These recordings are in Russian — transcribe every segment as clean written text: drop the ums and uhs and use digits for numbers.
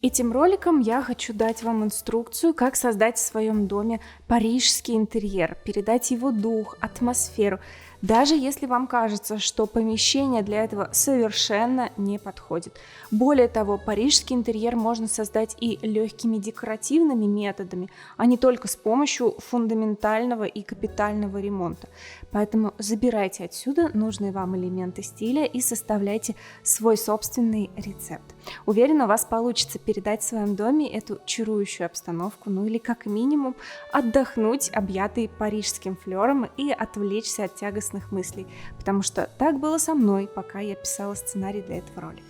Этим роликом я хочу дать вам инструкцию, как создать в своем доме парижский интерьер, передать его дух, атмосферу, даже если вам кажется, что помещение для этого совершенно не подходит. Более того, парижский интерьер можно создать и легкими декоративными методами, а не только с помощью фундаментального и капитального ремонта. Поэтому забирайте отсюда нужные вам элементы стиля и составляйте свой собственный рецепт. Уверена, у вас получится передать в своем доме эту чарующую обстановку, ну или как минимум отдохнуть, объятый парижским флером, и отвлечься от тягостных мыслей, потому что так было со мной, пока я писала сценарий для этого ролика.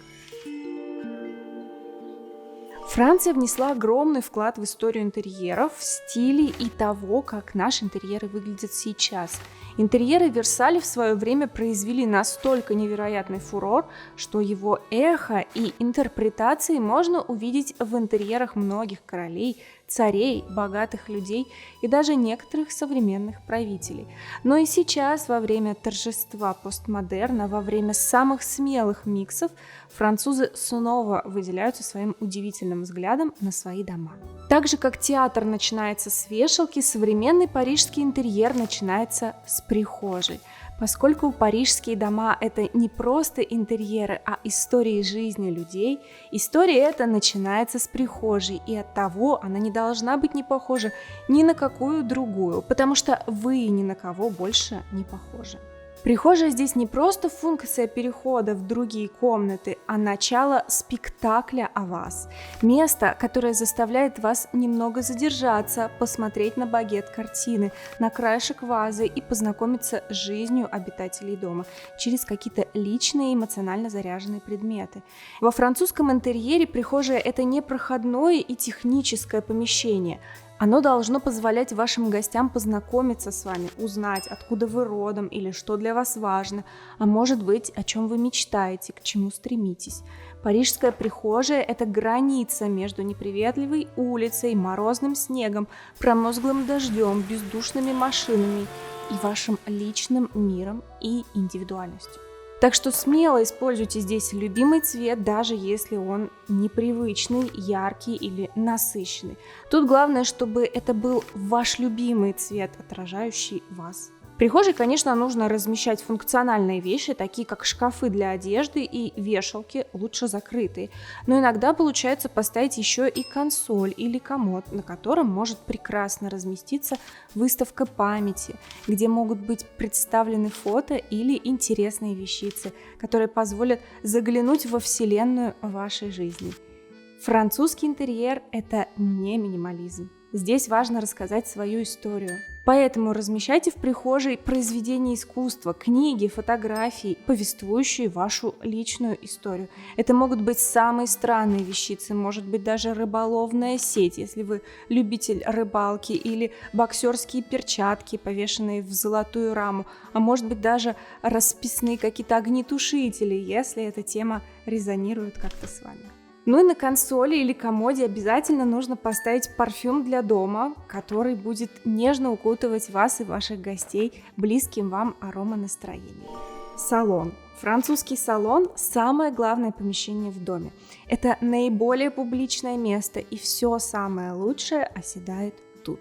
Франция внесла огромный вклад в историю интерьеров, стилей и того, как наши интерьеры выглядят сейчас. Интерьеры Версаля в свое время произвели настолько невероятный фурор, что его эхо и интерпретации можно увидеть в интерьерах многих королей, царей, богатых людей и даже некоторых современных правителей. Но и сейчас, во время торжества постмодерна, во время самых смелых миксов, французы снова выделяются своим удивительным взглядом на свои дома. Так же, как театр начинается с вешалки, современный парижский интерьер начинается с прихожей. Поскольку парижские дома – это не просто интерьеры, а истории жизни людей, история эта начинается с прихожей, и оттого она не должна быть не похожа ни на какую другую, потому что вы ни на кого больше не похожи. Прихожая здесь не просто функция перехода в другие комнаты, а начало спектакля о вас. Место, которое заставляет вас немного задержаться, посмотреть на багет картины, на краешек вазы и познакомиться с жизнью обитателей дома через какие-то личные эмоционально заряженные предметы. Во французском интерьере прихожая – это не проходное и техническое помещение. Оно должно позволять вашим гостям познакомиться с вами, узнать, откуда вы родом или что для вас важно, а может быть, о чем вы мечтаете, к чему стремитесь. Парижская прихожая – это граница между неприветливой улицей, морозным снегом, промозглым дождем, бездушными машинами и вашим личным миром и индивидуальностью. Так что смело используйте здесь любимый цвет, даже если он непривычный, яркий или насыщенный. Тут главное, чтобы это был ваш любимый цвет, отражающий вас. В прихожей, конечно, нужно размещать функциональные вещи, такие как шкафы для одежды и вешалки, лучше закрытые. Но иногда получается поставить еще и консоль или комод, на котором может прекрасно разместиться выставка памяти, где могут быть представлены фото или интересные вещицы, которые позволят заглянуть во вселенную вашей жизни. Французский интерьер – это не минимализм. Здесь важно рассказать свою историю. Поэтому размещайте в прихожей произведения искусства, книги, фотографии, повествующие вашу личную историю. Это могут быть самые странные вещицы, может быть даже рыболовная сеть, если вы любитель рыбалки, или боксерские перчатки, повешенные в золотую раму, а может быть даже расписные какие-то огнетушители, если эта тема резонирует как-то с вами. Ну и на консоли или комоде обязательно нужно поставить парфюм для дома, который будет нежно укутывать вас и ваших гостей близким вам ароманастроением. Салон. Французский салон – самое главное помещение в доме. Это наиболее публичное место, и все самое лучшее оседает тут.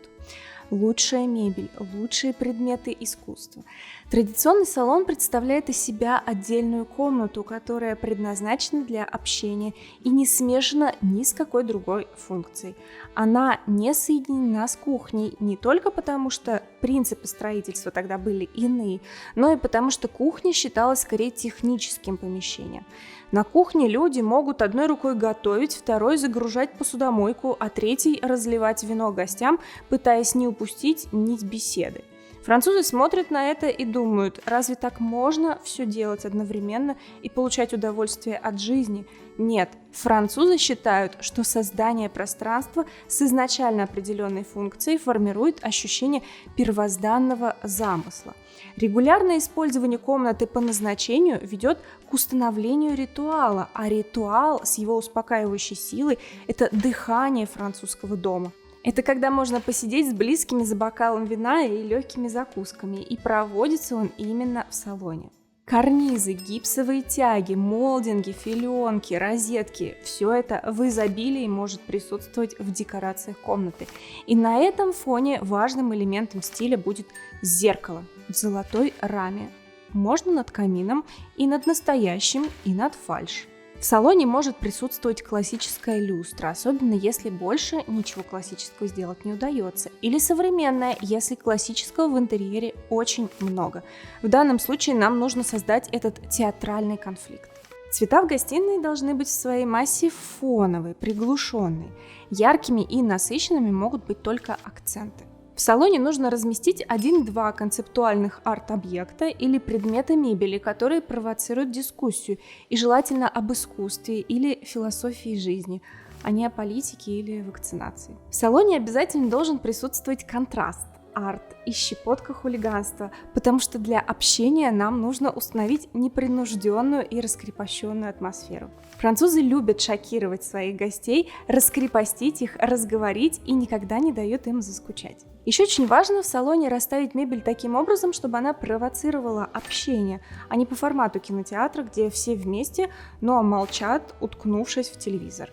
Лучшая мебель, лучшие предметы искусства. Традиционный салон представляет из себя отдельную комнату, которая предназначена для общения и не смешана ни с какой другой функцией. Она не соединена с кухней не только потому, что принципы строительства тогда были иные, но и потому, что кухня считалась скорее техническим помещением. На кухне люди могут одной рукой готовить, второй загружать посудомойку, а третий разливать вино гостям, пытаясь не упустить нить беседы. Французы смотрят на это и думают, разве так можно все делать одновременно и получать удовольствие от жизни? Нет, французы считают, что создание пространства с изначально определенной функцией формирует ощущение первозданного замысла. Регулярное использование комнаты по назначению ведет к установлению ритуала, а ритуал с его успокаивающей силой – это дыхание французского дома. Это когда можно посидеть с близкими за бокалом вина и легкими закусками, и проводится он именно в салоне. Карнизы, гипсовые тяги, молдинги, филенки, розетки – все это в изобилии может присутствовать в декорациях комнаты. И на этом фоне важным элементом стиля будет зеркало в золотой раме. Можно над камином, и над настоящим, и над фальш. В салоне может присутствовать классическая люстра, особенно если больше ничего классического сделать не удается, или современная, если классического в интерьере очень много. В данном случае нам нужно создать этот театральный конфликт. Цвета в гостиной должны быть в своей массе фоновые, приглушенные. Яркими и насыщенными могут быть только акценты. В салоне нужно разместить 1-2 концептуальных арт-объекта или предмета мебели, которые провоцируют дискуссию, и желательно об искусстве или философии жизни, а не о политике или вакцинации. В салоне обязательно должен присутствовать контраст, арт и щепотка хулиганства, потому что для общения нам нужно установить непринужденную и раскрепощенную атмосферу. Французы любят шокировать своих гостей, раскрепостить их, разговорить и никогда не дают им заскучать. Еще очень важно в салоне расставить мебель таким образом, чтобы она провоцировала общение, а не по формату кинотеатра, где все вместе, но молчат, уткнувшись в телевизор.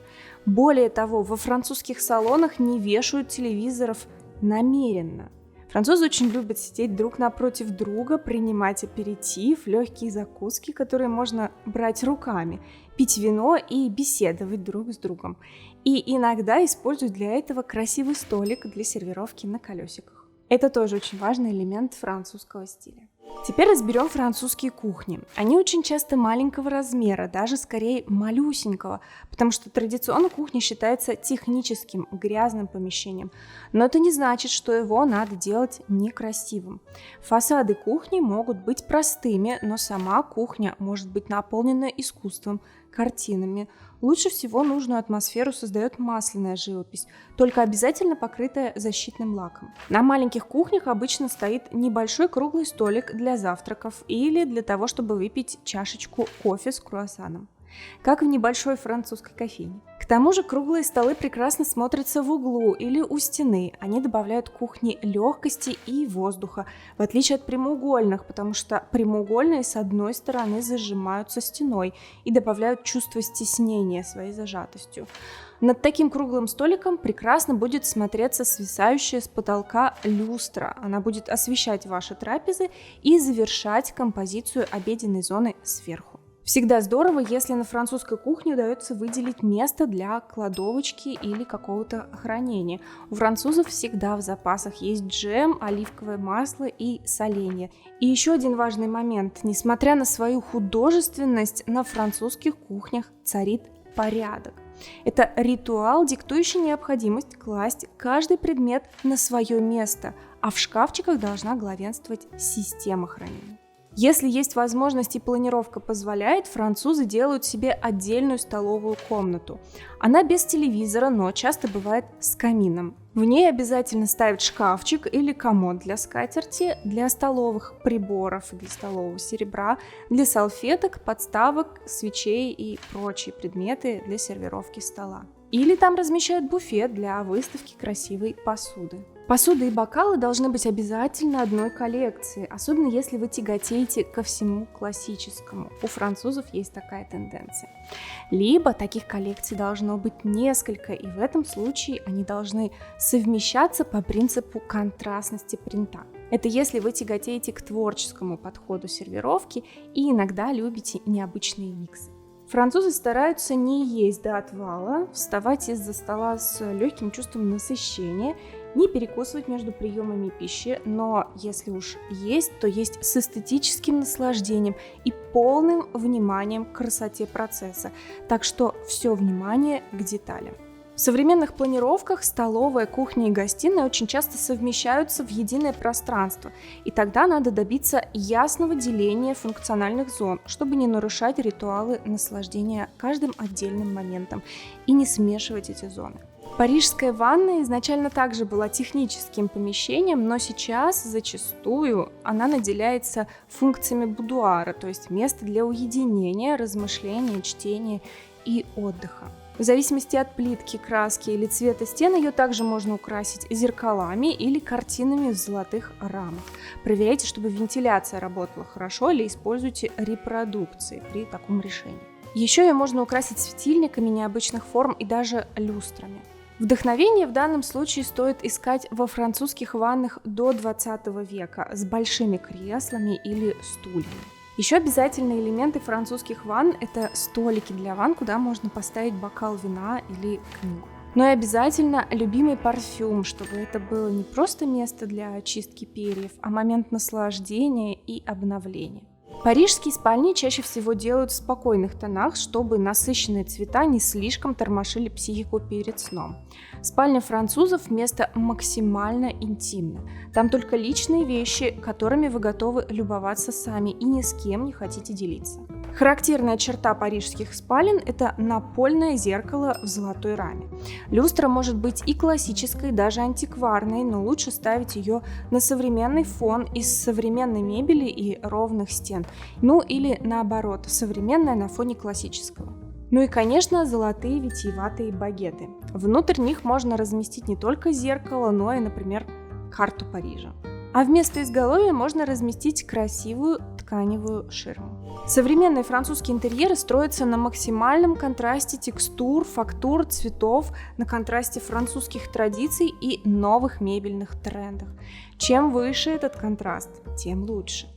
Более того, во французских салонах не вешают телевизоров намеренно. Французы очень любят сидеть друг напротив друга, принимать аперитив, легкие закуски, которые можно брать руками, пить вино и беседовать друг с другом. И иногда используют для этого красивый столик для сервировки на колесиках. Это тоже очень важный элемент французского стиля. Теперь разберем французские кухни. Они очень часто маленького размера, даже скорее малюсенького, потому что традиционно кухня считается техническим, грязным помещением. Но это не значит, что его надо делать некрасивым. Фасады кухни могут быть простыми, но сама кухня может быть наполнена искусством, картинами. Лучше всего нужную атмосферу создает масляная живопись, только обязательно покрытая защитным лаком. На маленьких кухнях обычно стоит небольшой круглый столик для завтраков или для того, чтобы выпить чашечку кофе с круассаном, как в небольшой французской кофейне. К тому же круглые столы прекрасно смотрятся в углу или у стены. Они добавляют кухне легкости и воздуха, в отличие от прямоугольных, потому что прямоугольные с одной стороны зажимаются стеной и добавляют чувство стеснения своей зажатостью. Над таким круглым столиком прекрасно будет смотреться свисающая с потолка люстра. Она будет освещать ваши трапезы и завершать композицию обеденной зоны сверху. Всегда здорово, если на французской кухне удается выделить место для кладовочки или какого-то хранения. У французов всегда в запасах есть джем, оливковое масло и соленья. И еще один важный момент. Несмотря на свою художественность, на французских кухнях царит порядок. Это ритуал, диктующий необходимость класть каждый предмет на свое место, а в шкафчиках должна главенствовать система хранения. Если есть возможность и планировка позволяет, французы делают себе отдельную столовую комнату. Она без телевизора, но часто бывает с камином. В ней обязательно ставят шкафчик или комод для скатерти, для столовых приборов, для столового серебра, для салфеток, подставок, свечей и прочие предметы для сервировки стола. Или там размещают буфет для выставки красивой посуды. Посуда и бокалы должны быть обязательно одной коллекции, особенно если вы тяготеете ко всему классическому. У французов есть такая тенденция. Либо таких коллекций должно быть несколько, и в этом случае они должны совмещаться по принципу контрастности принта. Это если вы тяготеете к творческому подходу сервировки и иногда любите необычные миксы. Французы стараются не есть до отвала, вставать из-за стола с легким чувством насыщения, не перекусывать между приемами пищи, но если уж есть, то есть с эстетическим наслаждением и полным вниманием к красоте процесса. Так что все внимание к деталям. В современных планировках столовая, кухня и гостиная очень часто совмещаются в единое пространство, и тогда надо добиться ясного деления функциональных зон, чтобы не нарушать ритуалы наслаждения каждым отдельным моментом и не смешивать эти зоны. Парижская ванная изначально также была техническим помещением, но сейчас зачастую она наделяется функциями будуара, то есть место для уединения, размышления, чтения и отдыха. В зависимости от плитки, краски или цвета стен ее также можно украсить зеркалами или картинами в золотых рамах. Проверяйте, чтобы вентиляция работала хорошо, или используйте репродукции при таком решении. Еще ее можно украсить светильниками необычных форм и даже люстрами. Вдохновение в данном случае стоит искать во французских ваннах до 20 века с большими креслами или стульями. Еще обязательные элементы французских ванн – это столики для ванн, куда можно поставить бокал вина или книгу. Но и обязательно любимый парфюм, чтобы это было не просто место для очистки перьев, а момент наслаждения и обновления. Парижские спальни чаще всего делают в спокойных тонах, чтобы насыщенные цвета не слишком тормошили психику перед сном. Спальня французов – место максимально интимное. Там только личные вещи, которыми вы готовы любоваться сами и ни с кем не хотите делиться. Характерная черта парижских спален – это напольное зеркало в золотой раме. Люстра может быть и классической, даже антикварной, но лучше ставить ее на современный фон из современной мебели и ровных стен. Ну или наоборот, современная на фоне классического. Ну и, конечно, золотые витиеватые багеты. Внутрь них можно разместить не только зеркало, но и, например, карту Парижа. А вместо изголовья можно разместить красивую тканевую ширму. Современные французские интерьеры строятся на максимальном контрасте текстур, фактур, цветов, на контрасте французских традиций и новых мебельных трендах. Чем выше этот контраст, тем лучше.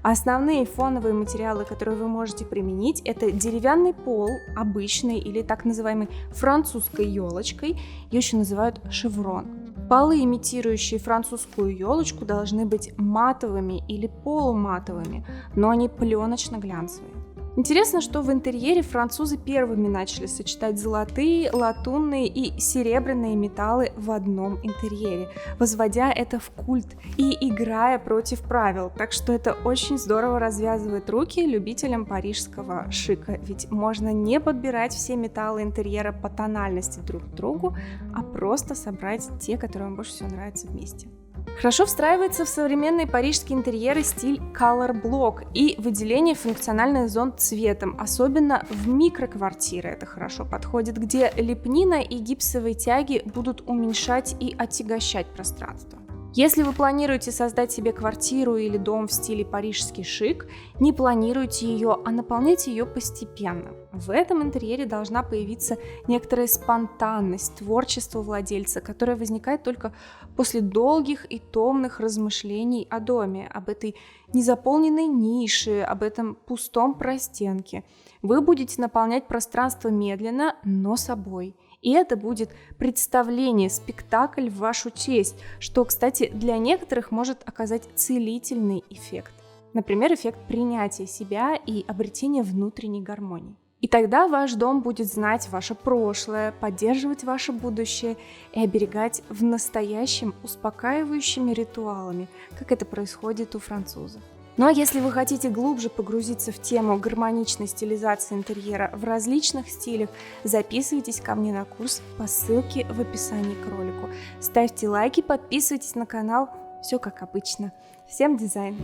Основные фоновые материалы, которые вы можете применить, это деревянный пол, обычный или так называемой французской елочкой, ее еще называют шеврон. Полы, имитирующие французскую елочку, должны быть матовыми или полуматовыми, но они пленочно-глянцевые. Интересно, что в интерьере французы первыми начали сочетать золотые, латунные и серебряные металлы в одном интерьере, возводя это в культ и играя против правил. Так что это очень здорово развязывает руки любителям парижского шика, ведь можно не подбирать все металлы интерьера по тональности друг к другу, а просто собрать те, которые вам больше всего нравятся вместе. Хорошо встраивается в современные парижские интерьеры стиль Color Block и выделение функциональных зон цветом, особенно в микроквартиры это хорошо подходит, где лепнина и гипсовые тяги будут уменьшать и отягощать пространство. Если вы планируете создать себе квартиру или дом в стиле парижский шик, не планируйте ее, а наполняйте ее постепенно. В этом интерьере должна появиться некоторая спонтанность, творчество владельца, которое возникает только после долгих и томных размышлений о доме, об этой незаполненной нише, об этом пустом простенке. Вы будете наполнять пространство медленно, но собой. И это будет представление, спектакль в вашу честь, что, кстати, для некоторых может оказать целительный эффект. Например, эффект принятия себя и обретения внутренней гармонии. И тогда ваш дом будет знать ваше прошлое, поддерживать ваше будущее и оберегать в настоящем успокаивающими ритуалами, как это происходит у французов. Ну а если вы хотите глубже погрузиться в тему гармоничной стилизации интерьера в различных стилях, записывайтесь ко мне на курс по ссылке в описании к ролику. Ставьте лайки, подписывайтесь на канал, все как обычно. Всем дизайн!